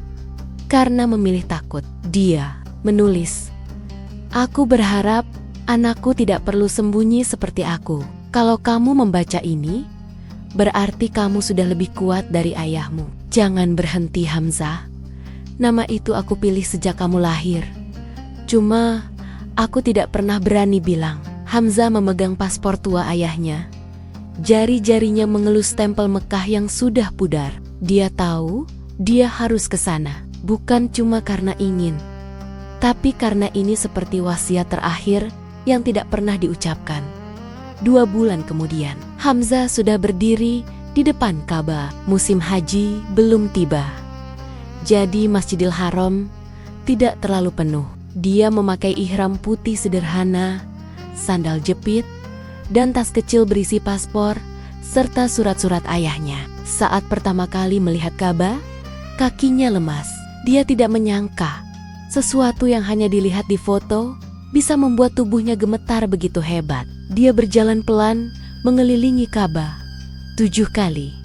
karena memilih takut. Dia menulis, "Aku berharap anakku tidak perlu sembunyi seperti aku. Kalau kamu membaca ini, berarti kamu sudah lebih kuat dari ayahmu. Jangan berhenti Hamzah. Nama itu aku pilih sejak kamu lahir. Cuma, aku tidak pernah berani bilang. Hamzah memegang paspor tua ayahnya. Jari-jarinya mengelus stempel Mekah yang sudah pudar. Dia tahu, dia harus ke sana. Bukan cuma karena ingin, tapi karena ini seperti wasiat terakhir yang tidak pernah diucapkan. 2 bulan kemudian, Hamzah sudah berdiri di depan Ka'bah. Musim haji belum tiba. Jadi Masjidil Haram tidak terlalu penuh. Dia memakai ihram putih sederhana, sandal jepit, dan tas kecil berisi paspor serta surat-surat ayahnya. Saat pertama kali melihat Ka'bah, kakinya lemas. Dia tidak menyangka sesuatu yang hanya dilihat di foto bisa membuat tubuhnya gemetar begitu hebat. Dia berjalan pelan mengelilingi Ka'bah 7 kali.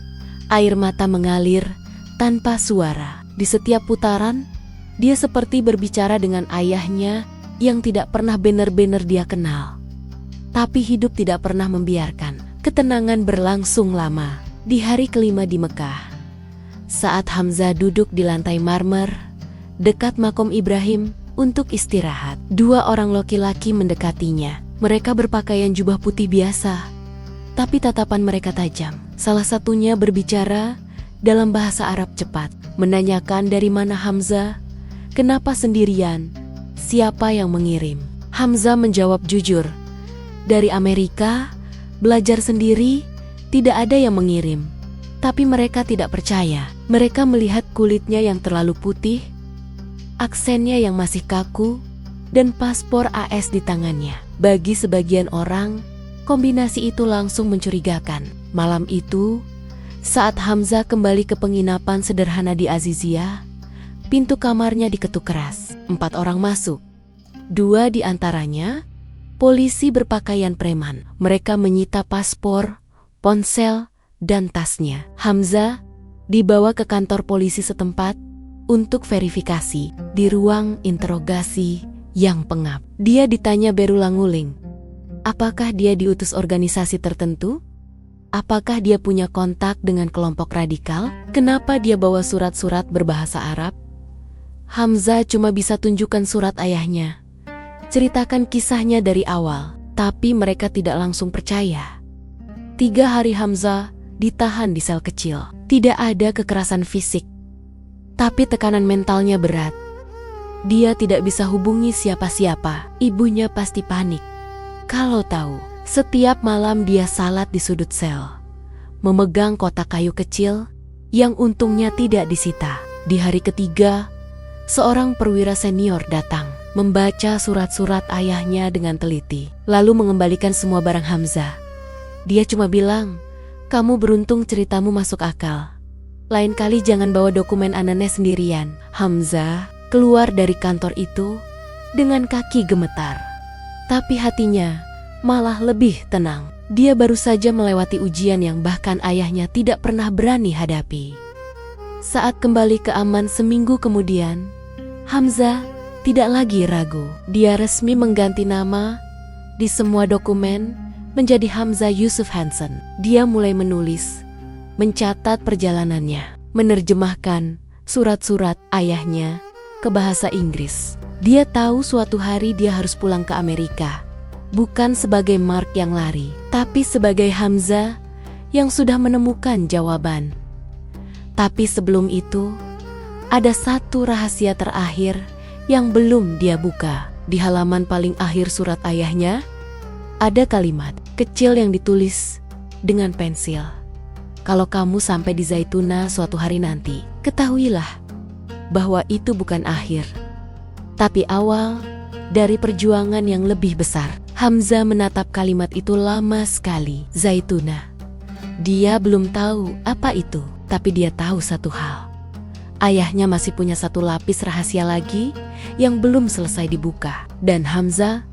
Air mata mengalir tanpa suara. Di setiap putaran, dia seperti berbicara dengan ayahnya yang tidak pernah benar-benar dia kenal. Tapi hidup tidak pernah membiarkan ketenangan berlangsung lama. Di hari kelima di Mekah, saat Hamzah duduk di lantai marmer dekat makom Ibrahim untuk istirahat, 2 orang laki-laki mendekatinya. Mereka berpakaian jubah putih biasa, tapi tatapan mereka tajam. Salah satunya berbicara dalam bahasa Arab cepat, menanyakan dari mana Hamzah, kenapa sendirian, siapa yang mengirim. Hamzah menjawab jujur, dari Amerika, belajar sendiri, tidak ada yang mengirim. Tapi mereka tidak percaya. Mereka melihat kulitnya yang terlalu putih, aksennya yang masih kaku, dan paspor AS di tangannya. Bagi sebagian orang, kombinasi itu langsung mencurigakan. Malam itu, saat Hamzah kembali ke penginapan sederhana di Aziziyah, pintu kamarnya diketuk keras. 4 orang masuk. 2 di antaranya, polisi berpakaian preman. Mereka menyita paspor, ponsel, dan tasnya. Hamzah dibawa ke kantor polisi setempat untuk verifikasi. Di ruang interogasi yang pengap, dia ditanya berulang-ulang. Apakah dia diutus organisasi tertentu? Apakah dia punya kontak dengan kelompok radikal? Kenapa dia bawa surat-surat berbahasa Arab? Hamzah cuma bisa tunjukkan surat ayahnya. Ceritakan kisahnya dari awal, tapi mereka tidak langsung percaya. 3 hari Hamzah ditahan di sel kecil. Tidak ada kekerasan fisik, tapi tekanan mentalnya berat. Dia tidak bisa hubungi siapa-siapa. Ibunya pasti panik kalau tahu. Setiap malam dia salat di sudut sel, memegang kotak kayu kecil yang untungnya tidak disita. Di hari ketiga, seorang perwira senior datang, membaca surat-surat ayahnya dengan teliti, lalu mengembalikan semua barang Hamzah. Dia cuma bilang, "Kamu beruntung, ceritamu masuk akal. Lain kali jangan bawa dokumen aneh sendirian." Hamzah keluar dari kantor itu dengan kaki gemetar, tapi hatinya malah lebih tenang. Dia baru saja melewati ujian yang bahkan ayahnya tidak pernah berani hadapi. Saat kembali ke Amman seminggu kemudian, Hamzah tidak lagi ragu. Dia resmi mengganti nama di semua dokumen menjadi Hamzah Yusuf Hansen. Dia mulai menulis, mencatat perjalanannya, menerjemahkan surat-surat ayahnya ke bahasa Inggris. Dia tahu suatu hari dia harus pulang ke Amerika, bukan sebagai Mark yang lari, tapi sebagai Hamzah yang sudah menemukan jawaban. Tapi sebelum itu, ada satu rahasia terakhir yang belum dia buka. Di halaman paling akhir surat ayahnya, ada kalimat kecil yang ditulis dengan pensil. Kalau kamu sampai di Zaytuna suatu hari nanti, ketahuilah bahwa itu bukan akhir, tapi awal dari perjuangan yang lebih besar. Hamzah menatap kalimat itu lama sekali. Zaytuna. Dia belum tahu apa itu, tapi dia tahu satu hal. Ayahnya masih punya satu lapis rahasia lagi yang belum selesai dibuka. Dan Hamzah,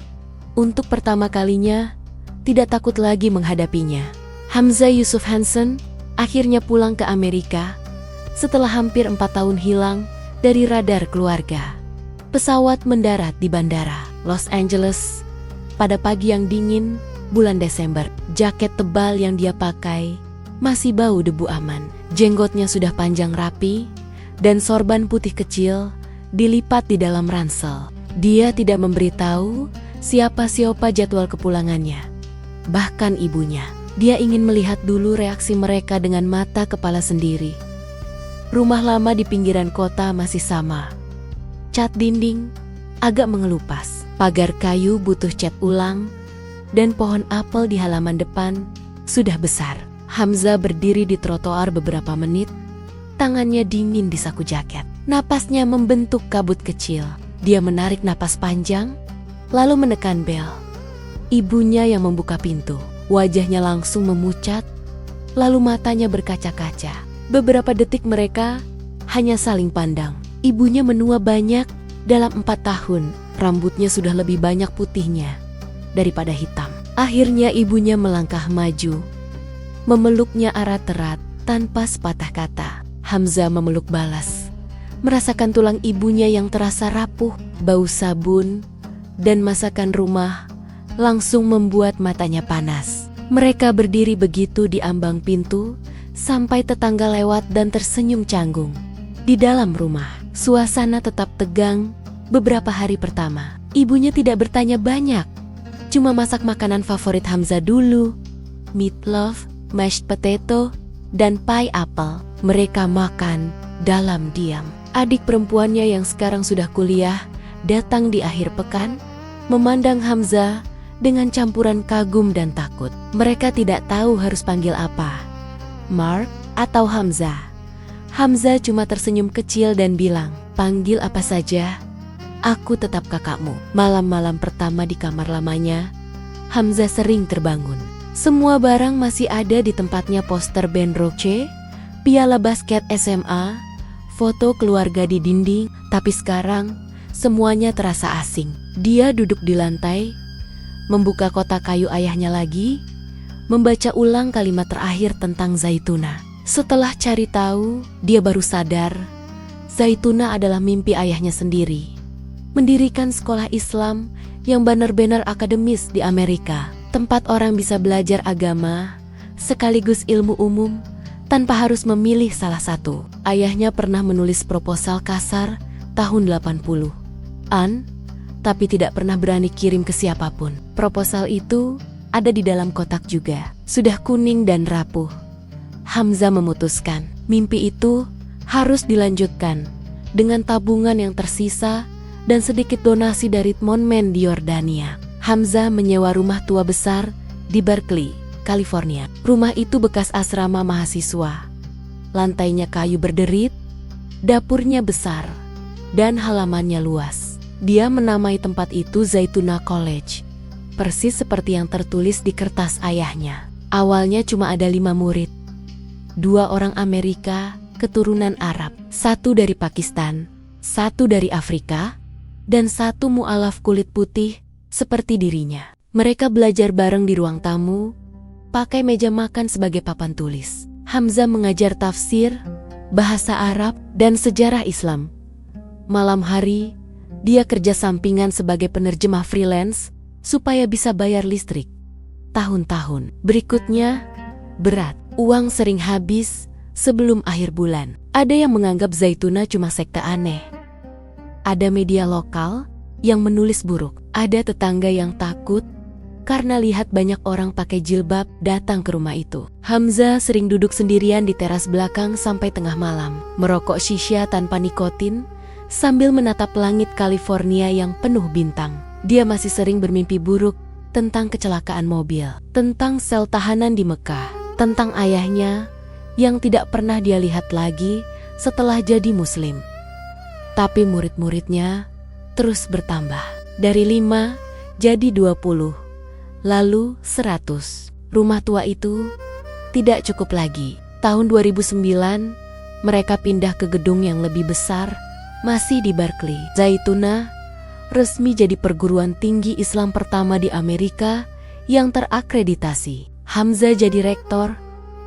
untuk pertama kalinya, tidak takut lagi menghadapinya. Hamzah Yusuf Hansen akhirnya pulang ke Amerika setelah hampir 4 tahun hilang dari radar keluarga. Pesawat mendarat di bandara Los Angeles pada pagi yang dingin bulan Desember. Jaket tebal yang dia pakai masih bau debu aman. Jenggotnya sudah panjang rapi, dan sorban putih kecil dilipat di dalam ransel. Dia tidak memberitahu siapa jadwal kepulangannya, bahkan ibunya. Dia ingin melihat dulu reaksi mereka dengan mata kepala sendiri. Rumah lama di pinggiran kota masih sama. Cat dinding agak mengelupas, pagar kayu butuh cat ulang, dan pohon apel di halaman depan sudah besar. Hamzah berdiri di trotoar beberapa menit, tangannya dingin di saku jaket. Napasnya membentuk kabut kecil. Dia menarik napas panjang, lalu menekan bel. Ibunya yang membuka pintu. Wajahnya langsung memucat, lalu matanya berkaca-kaca. Beberapa detik mereka hanya saling pandang. Ibunya menua banyak dalam 4 tahun. Rambutnya sudah lebih banyak putihnya daripada hitam. Akhirnya ibunya melangkah maju, memeluknya erat-erat tanpa sepatah kata. Hamzah memeluk balas, merasakan tulang ibunya yang terasa rapuh. Bau sabun dan masakan rumah langsung membuat matanya panas. Mereka berdiri begitu di ambang pintu sampai tetangga lewat dan tersenyum canggung. Di dalam rumah, suasana tetap tegang. Beberapa hari pertama, ibunya tidak bertanya banyak, cuma masak makanan favorit Hamzah dulu, meatloaf, mashed potato, dan pie apple. Mereka makan dalam diam. Adik perempuannya yang sekarang sudah kuliah datang di akhir pekan, memandang Hamzah dengan campuran kagum dan takut. Mereka tidak tahu harus panggil apa, Mark atau Hamzah. Hamzah cuma tersenyum kecil dan bilang, "Panggil apa saja, aku tetap kakakmu." Malam-malam pertama di kamar lamanya, Hamzah sering terbangun. Semua barang masih ada di tempatnya, poster band Roche, piala basket SMA, foto keluarga di dinding, tapi sekarang semuanya terasa asing. Dia duduk di lantai, membuka kotak kayu ayahnya lagi, membaca ulang kalimat terakhir tentang Zaituna. Setelah cari tahu, dia baru sadar Zaituna adalah mimpi ayahnya sendiri. Mendirikan sekolah Islam yang benar-benar akademis di Amerika, tempat orang bisa belajar agama sekaligus ilmu umum tanpa harus memilih salah satu. Ayahnya pernah menulis proposal kasar tahun 80-an, tapi tidak pernah berani kirim ke siapapun. Proposal itu ada di dalam kotak juga, sudah kuning dan rapuh. Hamzah memutuskan mimpi itu harus dilanjutkan dengan tabungan yang tersisa dan sedikit donasi dari monumen di Yordania. Hamzah menyewa rumah tua besar di Berkeley, California. Rumah itu bekas asrama mahasiswa. Lantainya kayu berderit, dapurnya besar, dan halamannya luas. Dia menamai tempat itu Zaituna College, persis seperti yang tertulis di kertas ayahnya. Awalnya cuma ada 5 murid. 2 orang Amerika keturunan Arab, 1 dari Pakistan, 1 dari Afrika, dan 1 mualaf kulit putih seperti dirinya. Mereka belajar bareng di ruang tamu, pakai meja makan sebagai papan tulis. Hamzah mengajar tafsir, bahasa Arab, dan sejarah Islam. Malam hari, dia kerja sampingan sebagai penerjemah freelance supaya bisa bayar listrik. Tahun-tahun berikutnya berat, uang sering habis sebelum akhir bulan. Ada yang menganggap Zaituna cuma sekte aneh. Ada media lokal yang menulis buruk. Ada tetangga yang takut karena lihat banyak orang pakai jilbab datang ke rumah itu. Hamzah sering duduk sendirian di teras belakang sampai tengah malam, merokok shisha tanpa nikotin sambil menatap langit California yang penuh bintang. Dia masih sering bermimpi buruk tentang kecelakaan mobil, tentang sel tahanan di Mekah, tentang ayahnya yang tidak pernah dia lihat lagi setelah jadi muslim. Tapi murid-muridnya terus bertambah. Dari 5 jadi 20, lalu 100. Rumah tua itu tidak cukup lagi. Tahun 2009, mereka pindah ke gedung yang lebih besar, masih di Berkeley. Zaituna resmi jadi perguruan tinggi Islam pertama di Amerika yang terakreditasi. Hamzah jadi rektor,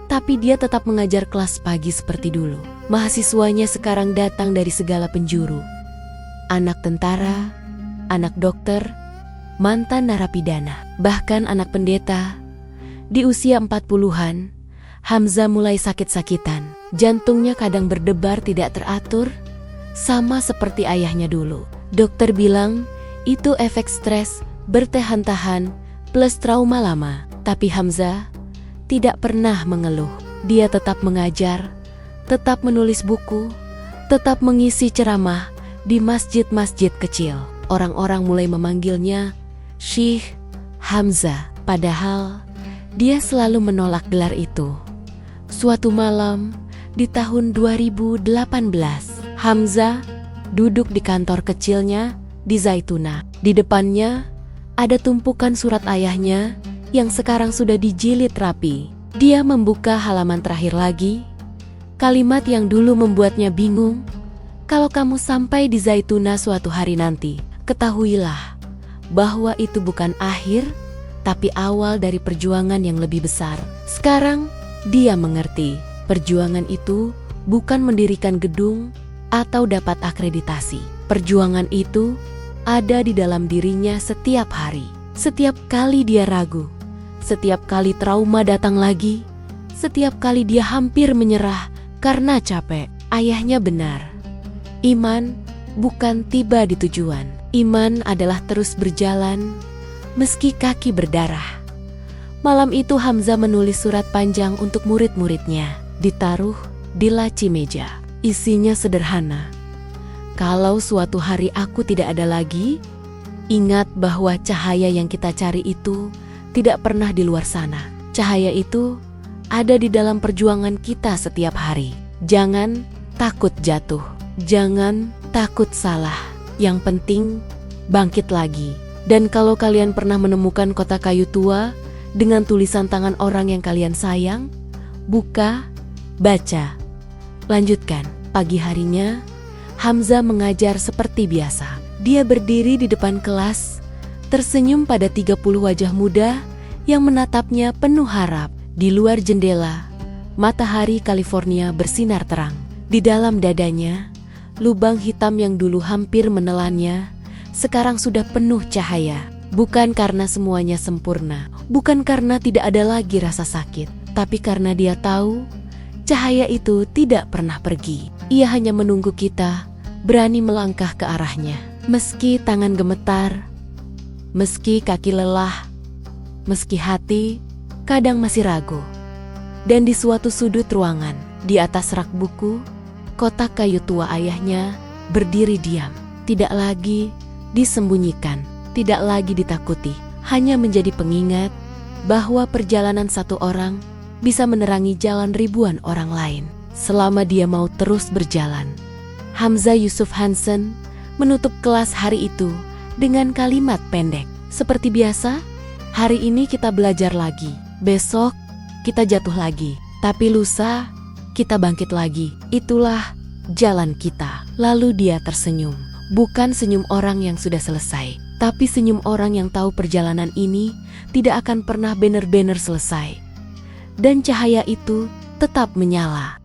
tapi dia tetap mengajar kelas pagi seperti dulu. Mahasiswanya sekarang datang dari segala penjuru. Anak tentara, anak dokter, mantan narapidana, bahkan anak pendeta. Di usia 40-an, Hamzah mulai sakit-sakitan. Jantungnya kadang berdebar tidak teratur, sama seperti ayahnya dulu. Dokter bilang itu efek stres bertahan-tahan plus trauma lama. Tapi Hamzah tidak pernah mengeluh. Dia tetap mengajar, tetap menulis buku, tetap mengisi ceramah di masjid-masjid kecil. Orang-orang mulai memanggilnya Syekh Hamzah, padahal dia selalu menolak gelar itu. Suatu malam di tahun 2018, Hamzah duduk di kantor kecilnya di Zaytuna. Di depannya ada tumpukan surat ayahnya yang sekarang sudah dijilid rapi. Dia membuka halaman terakhir lagi. Kalimat yang dulu membuatnya bingung. Kalau kamu sampai di Zaytuna suatu hari nanti, ketahuilah bahwa itu bukan akhir, tapi awal dari perjuangan yang lebih besar. Sekarang dia mengerti, perjuangan itu bukan mendirikan gedung atau dapat akreditasi. Perjuangan itu ada di dalam dirinya setiap hari. Setiap kali dia ragu, setiap kali trauma datang lagi, setiap kali dia hampir menyerah karena capek. Ayahnya benar. Iman bukan tiba di tujuan. Iman adalah terus berjalan meski kaki berdarah. Malam itu Hamzah menulis surat panjang untuk murid-muridnya, ditaruh di laci meja. Isinya sederhana. Kalau suatu hari aku tidak ada lagi, ingat bahwa cahaya yang kita cari itu tidak pernah di luar sana. Cahaya itu ada di dalam perjuangan kita setiap hari. Jangan takut jatuh, jangan takut salah. Yang penting bangkit lagi. Dan kalau kalian pernah menemukan kotak kayu tua dengan tulisan tangan orang yang kalian sayang, buka, baca, lanjutkan. Pagi harinya, Hamzah mengajar seperti biasa. Dia berdiri di depan kelas, tersenyum pada 30 wajah muda yang menatapnya penuh harap. Di luar jendela, matahari California bersinar terang. Di dalam dadanya, lubang hitam yang dulu hampir menelannya, sekarang sudah penuh cahaya. Bukan karena semuanya sempurna, bukan karena tidak ada lagi rasa sakit, tapi karena dia tahu cahaya itu tidak pernah pergi. Ia hanya menunggu kita berani melangkah ke arahnya. Meski tangan gemetar, meski kaki lelah, meski hati kadang masih ragu. Dan di suatu sudut ruangan, di atas rak buku, kotak kayu tua ayahnya berdiri diam. Tidak lagi disembunyikan, tidak lagi ditakuti, hanya menjadi pengingat bahwa perjalanan satu orang bisa menerangi jalan ribuan orang lain. Selama dia mau terus berjalan. Hamzah Yusuf Hansen menutup kelas hari itu dengan kalimat pendek. Seperti biasa, hari ini kita belajar lagi. Besok kita jatuh lagi. Tapi lusa kita bangkit lagi. Itulah jalan kita. Lalu dia tersenyum. Bukan senyum orang yang sudah selesai, tapi senyum orang yang tahu perjalanan ini tidak akan pernah benar-benar selesai. Dan cahaya itu tetap menyala.